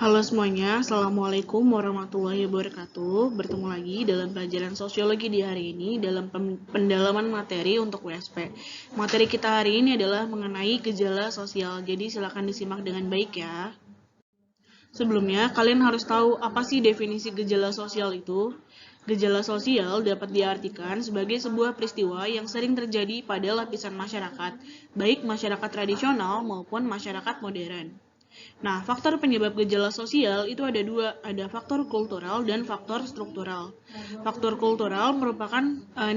Halo semuanya, Assalamualaikum warahmatullahi wabarakatuh. Bertemu lagi dalam pelajaran sosiologi di hari ini dalam pendalaman materi untuk WSP. Materi kita hari ini adalah mengenai gejala sosial, jadi silakan disimak dengan baik ya. Sebelumnya, kalian harus tahu apa sih definisi gejala sosial itu. Gejala sosial dapat diartikan sebagai sebuah peristiwa yang sering terjadi pada lapisan masyarakat, baik masyarakat tradisional maupun masyarakat modern. Nah, faktor penyebab gejala sosial itu ada dua, ada faktor kultural dan faktor struktural. Faktor kultural merupakan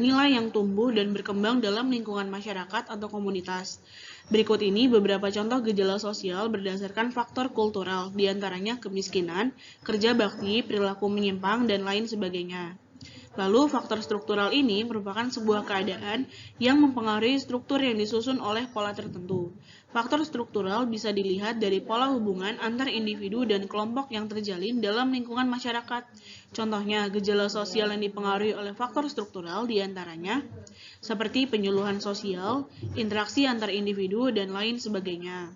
nilai yang tumbuh dan berkembang dalam lingkungan masyarakat atau komunitas. Berikut ini beberapa contoh gejala sosial berdasarkan faktor kultural, diantaranya kemiskinan, kerja bakti, perilaku menyimpang, dan lain sebagainya. Lalu, faktor struktural ini merupakan sebuah keadaan yang mempengaruhi struktur yang disusun oleh pola tertentu. Faktor struktural bisa dilihat dari pola hubungan antar individu dan kelompok yang terjalin dalam lingkungan masyarakat. Contohnya, gejala sosial yang dipengaruhi oleh faktor struktural diantaranya seperti penyuluhan sosial, interaksi antar individu, dan lain sebagainya.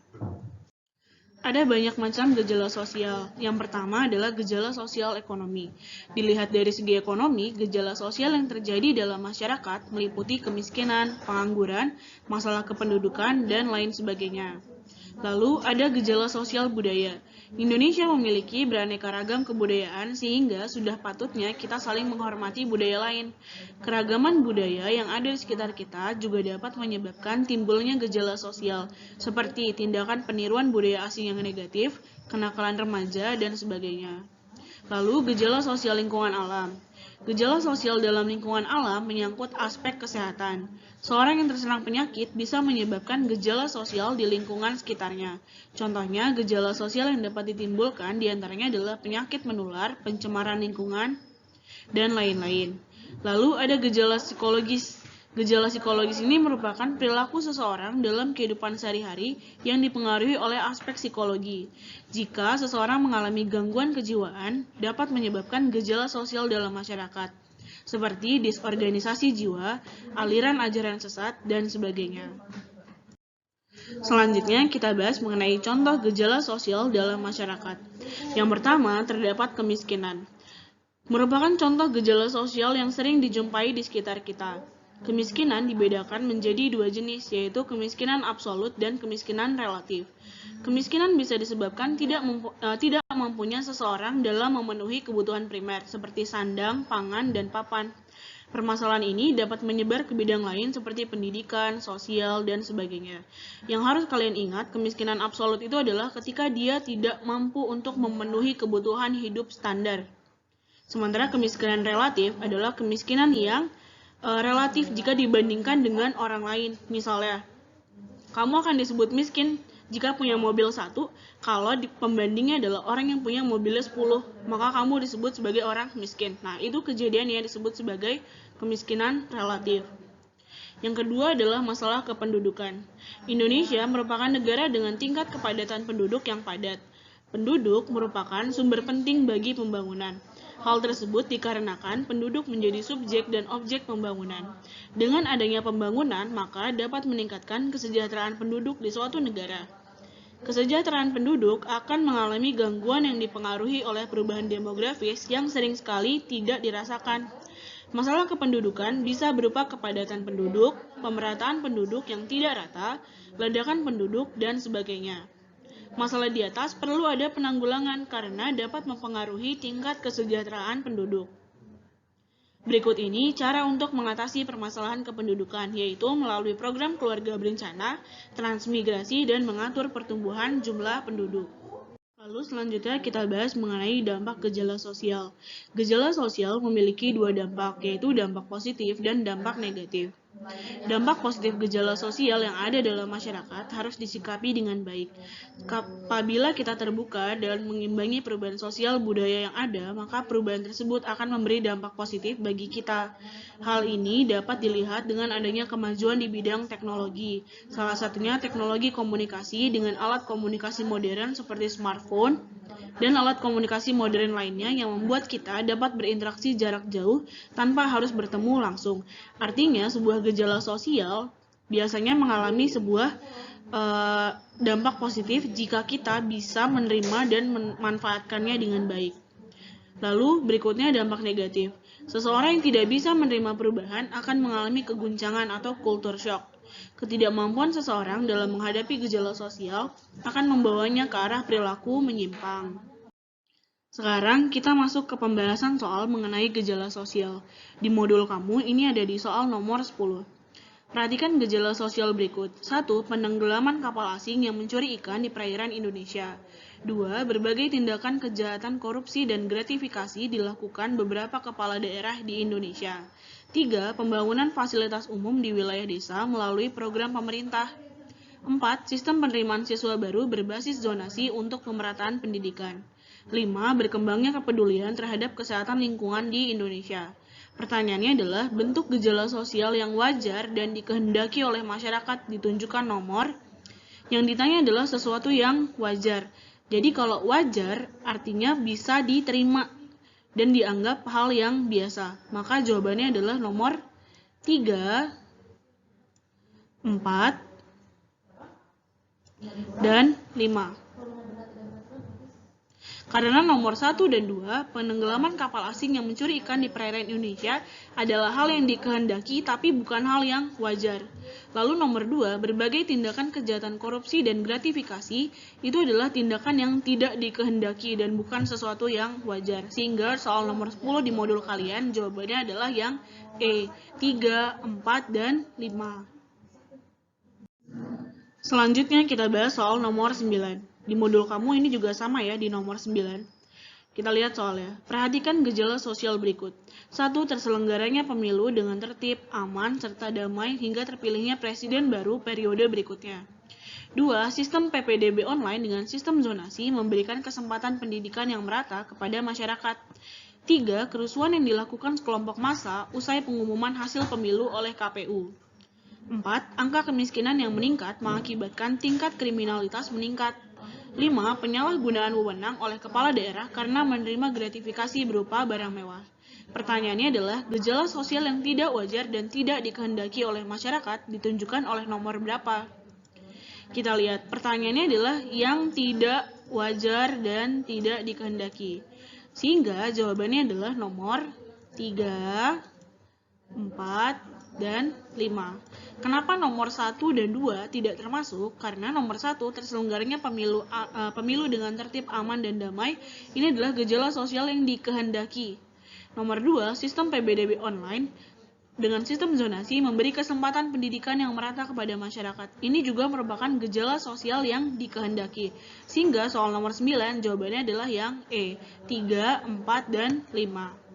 Ada banyak macam gejala sosial. Yang pertama adalah gejala sosial ekonomi. Dilihat dari segi ekonomi, gejala sosial yang terjadi dalam masyarakat meliputi kemiskinan, pengangguran, masalah kependudukan, dan lain sebagainya. Lalu ada gejala sosial budaya. Indonesia memiliki beraneka ragam kebudayaan sehingga sudah patutnya kita saling menghormati budaya lain. Keragaman budaya yang ada di sekitar kita juga dapat menyebabkan timbulnya gejala sosial, seperti tindakan peniruan budaya asing yang negatif, kenakalan remaja, dan sebagainya. Lalu, gejala sosial lingkungan alam. Gejala sosial dalam lingkungan alam menyangkut aspek kesehatan. Seorang yang terserang penyakit bisa menyebabkan gejala sosial di lingkungan sekitarnya. Contohnya, gejala sosial yang dapat ditimbulkan diantaranya adalah penyakit menular, pencemaran lingkungan, dan lain-lain. Lalu ada gejala psikologis. Gejala psikologis ini merupakan perilaku seseorang dalam kehidupan sehari-hari yang dipengaruhi oleh aspek psikologi. Jika seseorang mengalami gangguan kejiwaan, dapat menyebabkan gejala sosial dalam masyarakat, seperti disorganisasi jiwa, aliran ajaran sesat, dan sebagainya. Selanjutnya, kita bahas mengenai contoh gejala sosial dalam masyarakat. Yang pertama, terdapat kemiskinan. Merupakan contoh gejala sosial yang sering dijumpai di sekitar kita. Kemiskinan dibedakan menjadi dua jenis, yaitu kemiskinan absolut dan kemiskinan relatif. Kemiskinan bisa disebabkan tidak mampunya seseorang dalam memenuhi kebutuhan primer, seperti sandang, pangan, dan papan. Permasalahan ini dapat menyebar ke bidang lain seperti pendidikan, sosial, dan sebagainya. Yang harus kalian ingat, kemiskinan absolut itu adalah ketika dia tidak mampu untuk memenuhi kebutuhan hidup standar. Sementara kemiskinan relatif adalah kemiskinan yang relatif jika dibandingkan dengan orang lain. Misalnya, kamu akan disebut miskin jika punya mobil 1, kalau pembandingnya adalah orang yang punya mobilnya 10, maka kamu disebut sebagai orang miskin. Nah, itu kejadian yang disebut sebagai kemiskinan relatif. Yang kedua adalah masalah kependudukan. Indonesia merupakan negara dengan tingkat kepadatan penduduk yang padat. Penduduk merupakan sumber penting bagi pembangunan. Hal tersebut dikarenakan penduduk menjadi subjek dan objek pembangunan. Dengan adanya pembangunan, maka dapat meningkatkan kesejahteraan penduduk di suatu negara. Kesejahteraan penduduk akan mengalami gangguan yang dipengaruhi oleh perubahan demografis yang sering sekali tidak dirasakan. Masalah kependudukan bisa berupa kepadatan penduduk, pemerataan penduduk yang tidak rata, ledakan penduduk, dan sebagainya. Masalah di atas perlu ada penanggulangan karena dapat mempengaruhi tingkat kesejahteraan penduduk. Berikut ini cara untuk mengatasi permasalahan kependudukan, yaitu melalui program keluarga berencana, transmigrasi, dan mengatur pertumbuhan jumlah penduduk. Lalu selanjutnya kita bahas mengenai dampak gejala sosial. Gejala sosial memiliki dua dampak, yaitu dampak positif dan dampak negatif. Dampak positif gejala sosial yang ada dalam masyarakat harus disikapi dengan baik. Apabila kita terbuka dan mengimbangi perubahan sosial budaya yang ada, maka perubahan tersebut akan memberi dampak positif bagi kita. Hal ini dapat dilihat dengan adanya kemajuan di bidang teknologi. Salah satunya teknologi komunikasi dengan alat komunikasi modern seperti smartphone, dan alat komunikasi modern lainnya yang membuat kita dapat berinteraksi jarak jauh tanpa harus bertemu langsung. Artinya, sebuah gejala sosial biasanya mengalami sebuah dampak positif jika kita bisa menerima dan memanfaatkannya dengan baik. Lalu berikutnya dampak negatif. Seseorang yang tidak bisa menerima perubahan akan mengalami keguncangan atau culture shock. Ketidakmampuan seseorang dalam menghadapi gejala sosial akan membawanya ke arah perilaku menyimpang. Sekarang kita masuk ke pembahasan soal mengenai gejala sosial. Di modul kamu ini ada di soal nomor 10. Perhatikan gejala sosial berikut. 1. Penenggelaman kapal asing yang mencuri ikan di perairan Indonesia. 2. Berbagai tindakan kejahatan korupsi dan gratifikasi dilakukan beberapa kepala daerah di Indonesia. 3. Pembangunan fasilitas umum di wilayah desa melalui program pemerintah. 4. Sistem penerimaan siswa baru berbasis zonasi untuk pemerataan pendidikan. 5. Berkembangnya kepedulian terhadap kesehatan lingkungan di Indonesia. Pertanyaannya adalah, bentuk gejala sosial yang wajar dan dikehendaki oleh masyarakat ditunjukkan nomor. Yang ditanya adalah sesuatu yang wajar. Jadi kalau wajar artinya bisa diterima dan dianggap hal yang biasa. Maka jawabannya adalah nomor 3, 4, dan 5. Karena nomor 1 dan 2, penenggelaman kapal asing yang mencuri ikan di perairan Indonesia adalah hal yang dikehendaki tapi bukan hal yang wajar. Lalu nomor 2, berbagai tindakan kejahatan korupsi dan gratifikasi itu adalah tindakan yang tidak dikehendaki dan bukan sesuatu yang wajar. Sehingga soal nomor 10 di modul kalian jawabannya adalah yang E, 3, 4, dan 5. Selanjutnya kita bahas soal nomor 9. Di modul kamu ini juga sama ya, di nomor 9. Kita lihat soalnya. Perhatikan gejala sosial berikut. 1. Terselenggaranya pemilu dengan tertib, aman, serta damai hingga terpilihnya presiden baru periode berikutnya. 2. Sistem PPDB online dengan sistem zonasi memberikan kesempatan pendidikan yang merata kepada masyarakat. 3. Kerusuhan yang dilakukan sekelompok massa usai pengumuman hasil pemilu oleh KPU. 4. Angka kemiskinan yang meningkat mengakibatkan tingkat kriminalitas meningkat. 5. Penyalahgunaan wewenang oleh kepala daerah karena menerima gratifikasi berupa barang mewah. Pertanyaannya adalah, gejala sosial yang tidak wajar dan tidak dikehendaki oleh masyarakat ditunjukkan oleh nomor berapa? Kita lihat, pertanyaannya adalah yang tidak wajar dan tidak dikehendaki. Sehingga jawabannya adalah nomor 3, 4, dan 5. Kenapa nomor 1 dan 2 tidak termasuk? Karena nomor 1 terselenggaranya pemilu dengan tertib, aman, dan damai. Ini adalah gejala sosial yang dikehendaki. Nomor 2, sistem PPDB online dengan sistem zonasi memberi kesempatan pendidikan yang merata kepada masyarakat. Ini juga merupakan gejala sosial yang dikehendaki. Sehingga soal nomor 9 jawabannya adalah yang E, 3, 4, dan 5.